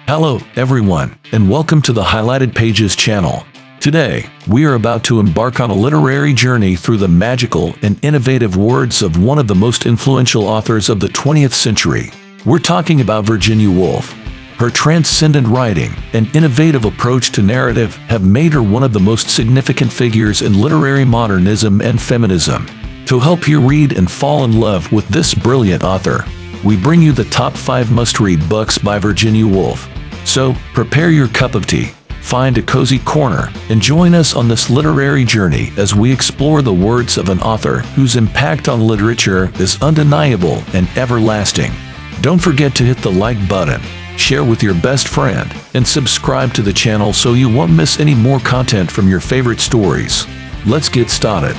Hello, everyone, and welcome to the Highlighted Pages channel. Today, we are about to embark on a literary journey through the magical and innovative words of one of the most influential authors of the 20th century. We're talking about Virginia Woolf. Her transcendent writing and innovative approach to narrative have made her one of the most significant figures in literary modernism and feminism. To help you read and fall in love with this brilliant author, we bring you the top 5 must-read books by Virginia Woolf. So, prepare your cup of tea, find a cozy corner, and join us on this literary journey as we explore the words of an author whose impact on literature is undeniable and everlasting. Don't forget to hit the like button, share with your best friend, and subscribe to the channel so you won't miss any more content from your favorite stories. Let's get started.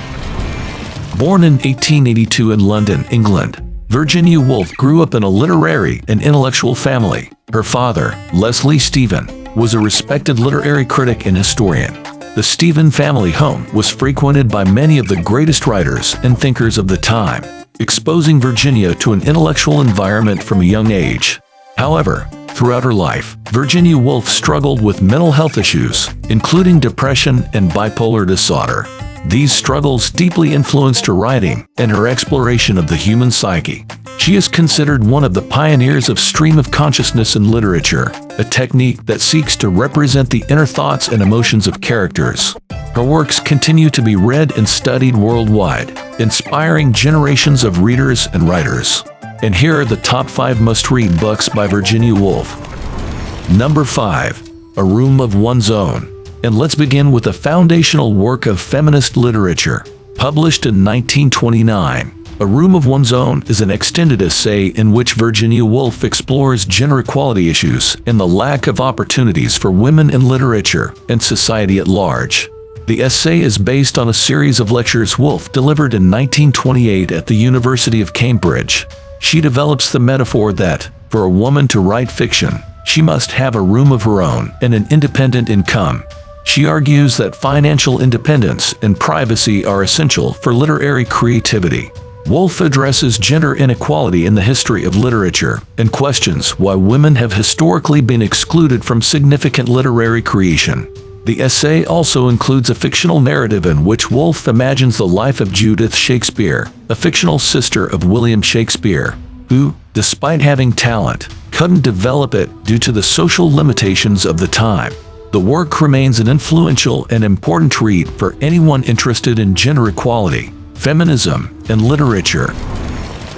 Born in 1882 in London, England, Virginia Woolf grew up in a literary and intellectual family. Her father, Leslie Stephen, was a respected literary critic and historian. The Stephen family home was frequented by many of the greatest writers and thinkers of the time, exposing Virginia to an intellectual environment from a young age. However, throughout her life, Virginia Woolf struggled with mental health issues, including depression and bipolar disorder. These struggles deeply influenced her writing and her exploration of the human psyche. She is considered one of the pioneers of stream of consciousness in literature, a technique that seeks to represent the inner thoughts and emotions of characters. Her works continue to be read and studied worldwide, inspiring generations of readers and writers. And here are the top 5 must-read books by Virginia Woolf. Number 5. A Room of One's Own. And let's begin with a foundational work of feminist literature. Published in 1929, A Room of One's Own is an extended essay in which Virginia Woolf explores gender equality issues and the lack of opportunities for women in literature and society at large. The essay is based on a series of lectures Woolf delivered in 1928 at the University of Cambridge. She develops the metaphor that, for a woman to write fiction, she must have a room of her own and an independent income. She argues that financial independence and privacy are essential for literary creativity. Woolf addresses gender inequality in the history of literature and questions why women have historically been excluded from significant literary creation. The essay also includes a fictional narrative in which Woolf imagines the life of Judith Shakespeare, a fictional sister of William Shakespeare, who, despite having talent, couldn't develop it due to the social limitations of the time. The work remains an influential and important read for anyone interested in gender equality, feminism, and literature.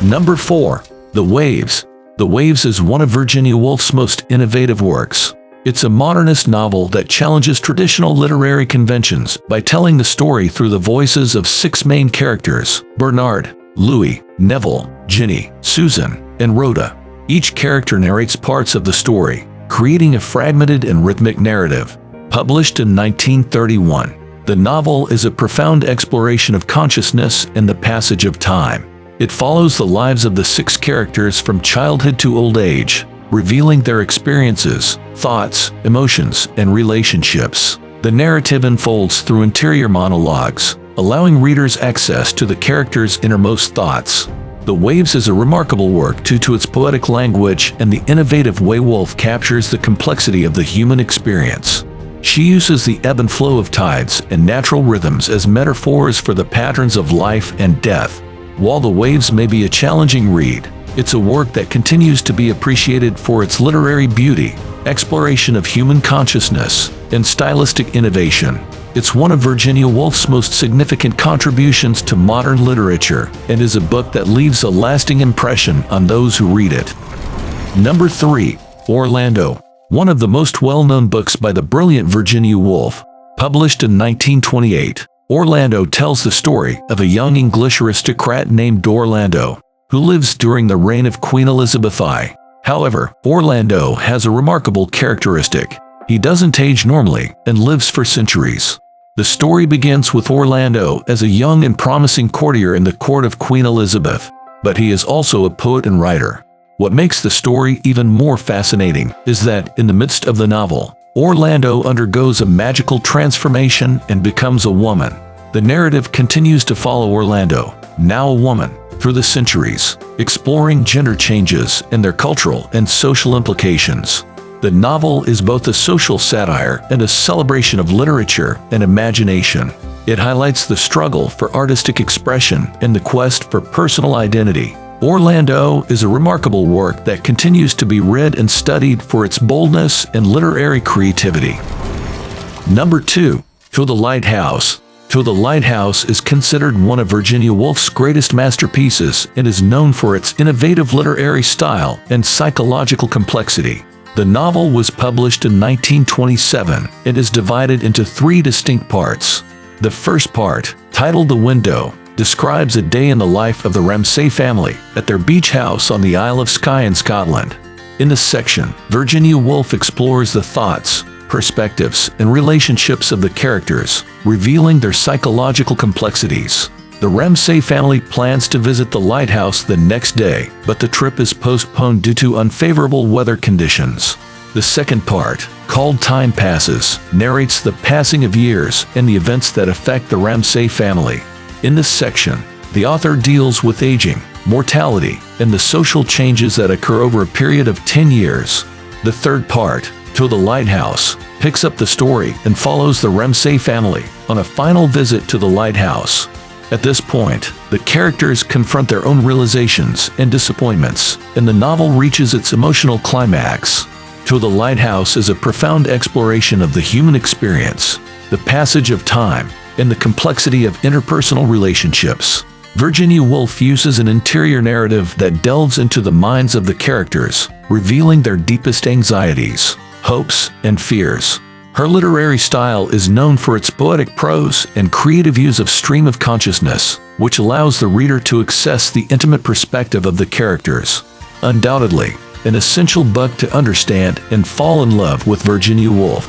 Number 4. The Waves. The Waves is one of Virginia Woolf's most innovative works. It's a modernist novel that challenges traditional literary conventions by telling the story through the voices of 6 main characters: Bernard, Louis, Neville, Ginny, Susan, and Rhoda. Each character narrates parts of the story, creating a fragmented and rhythmic narrative. Published in 1931, the novel is a profound exploration of consciousness and the passage of time. It follows the lives of the 6 characters from childhood to old age, revealing their experiences, thoughts, emotions, and relationships. The narrative unfolds through interior monologues, allowing readers access to the characters' innermost thoughts. The Waves is a remarkable work due to its poetic language and the innovative way Woolf captures the complexity of the human experience. She uses the ebb and flow of tides and natural rhythms as metaphors for the patterns of life and death. While The Waves may be a challenging read, it's a work that continues to be appreciated for its literary beauty, exploration of human consciousness, and stylistic innovation. It's one of Virginia Woolf's most significant contributions to modern literature and is a book that leaves a lasting impression on those who read it. Number 3. Orlando. One of the most well-known books by the brilliant Virginia Woolf. Published in 1928, Orlando tells the story of a young English aristocrat named Orlando, who lives during the reign of Queen Elizabeth I. However, Orlando has a remarkable characteristic. He doesn't age normally and lives for centuries. The story begins with Orlando as a young and promising courtier in the court of Queen Elizabeth, but he is also a poet and writer. What makes the story even more fascinating is that, in the midst of the novel, Orlando undergoes a magical transformation and becomes a woman. The narrative continues to follow Orlando, now a woman, through the centuries, exploring gender changes and their cultural and social implications. The novel is both a social satire and a celebration of literature and imagination. It highlights the struggle for artistic expression and the quest for personal identity. Orlando is a remarkable work that continues to be read and studied for its boldness and literary creativity. Number 2. To the Lighthouse. To the Lighthouse is considered one of Virginia Woolf's greatest masterpieces and is known for its innovative literary style and psychological complexity. The novel was published in 1927 and is divided into 3 distinct parts. The first part, titled The Window, describes a day in the life of the Ramsay family at their beach house on the Isle of Skye in Scotland. In this section, Virginia Woolf explores the thoughts, perspectives, and relationships of the characters, revealing their psychological complexities. The Ramsay family plans to visit the lighthouse the next day, but the trip is postponed due to unfavorable weather conditions. The second part, called Time Passes, narrates the passing of years and the events that affect the Ramsay family. In this section, the author deals with aging, mortality, and the social changes that occur over a period of 10 years. The third part, To the Lighthouse, picks up the story and follows the Ramsay family on a final visit to the lighthouse. At this point, the characters confront their own realizations and disappointments, and the novel reaches its emotional climax. To the Lighthouse is a profound exploration of the human experience, the passage of time, and the complexity of interpersonal relationships. Virginia Woolf uses an interior narrative that delves into the minds of the characters, revealing their deepest anxieties, hopes, and fears. Her literary style is known for its poetic prose and creative use of stream of consciousness, which allows the reader to access the intimate perspective of the characters. Undoubtedly, an essential book to understand and fall in love with Virginia Woolf.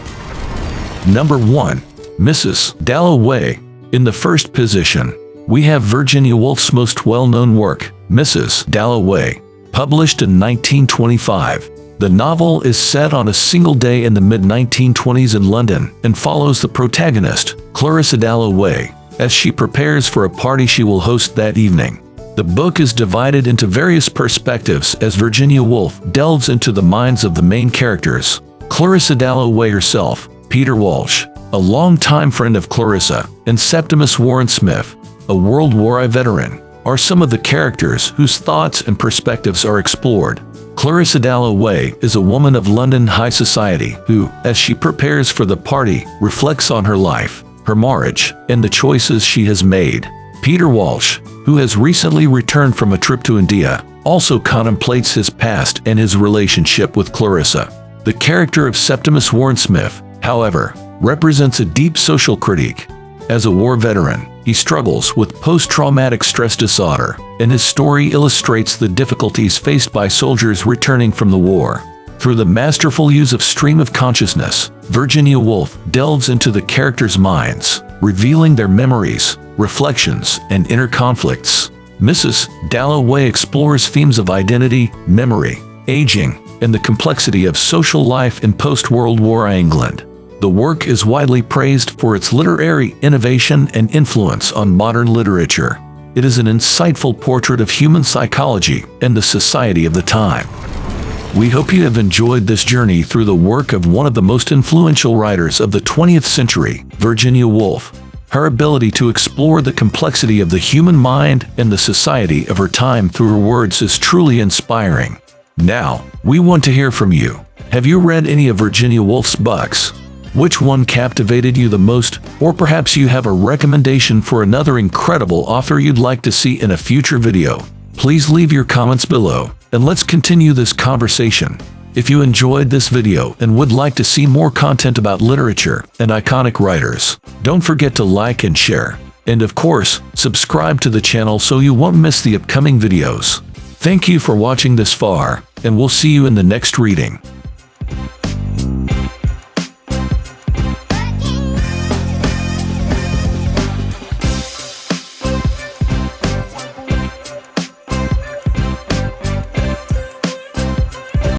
Number 1. Mrs. Dalloway. In the first position, we have Virginia Woolf's most well-known work, Mrs. Dalloway, published in 1925. The novel is set on a single day in the mid-1920s in London and follows the protagonist, Clarissa Dalloway, as she prepares for a party she will host that evening. The book is divided into various perspectives as Virginia Woolf delves into the minds of the main characters. Clarissa Dalloway herself, Peter Walsh, a longtime friend of Clarissa, and Septimus Warren Smith, a World War I veteran, are some of the characters whose thoughts and perspectives are explored. Clarissa Dalloway is a woman of London high society who, as she prepares for the party, reflects on her life, her marriage, and the choices she has made. Peter Walsh, who has recently returned from a trip to India, also contemplates his past and his relationship with Clarissa. The character of Septimus Warren Smith, however, represents a deep social critique. As a war veteran, he struggles with post-traumatic stress disorder, and his story illustrates the difficulties faced by soldiers returning from the war. Through the masterful use of stream of consciousness, Virginia Woolf delves into the characters' minds, revealing their memories, reflections, and inner conflicts. Mrs. Dalloway explores themes of identity, memory, aging, and the complexity of social life in post-World War England. The work is widely praised for its literary innovation and influence on modern literature. It is an insightful portrait of human psychology and the society of the time. We hope you have enjoyed this journey through the work of one of the most influential writers of the 20th century, Virginia Woolf. Her ability to explore the complexity of the human mind and the society of her time through her words is truly inspiring. Now, we want to hear from you. Have you read any of Virginia Woolf's books? Which one captivated you the most? Or perhaps you have a recommendation for another incredible author you'd like to see in a future video. Please leave your comments below, and let's continue this conversation. If you enjoyed this video and would like to see more content about literature and iconic writers, don't forget to like and share. And of course, subscribe to the channel so you won't miss the upcoming videos. Thank you for watching this far, and we'll see you in the next reading.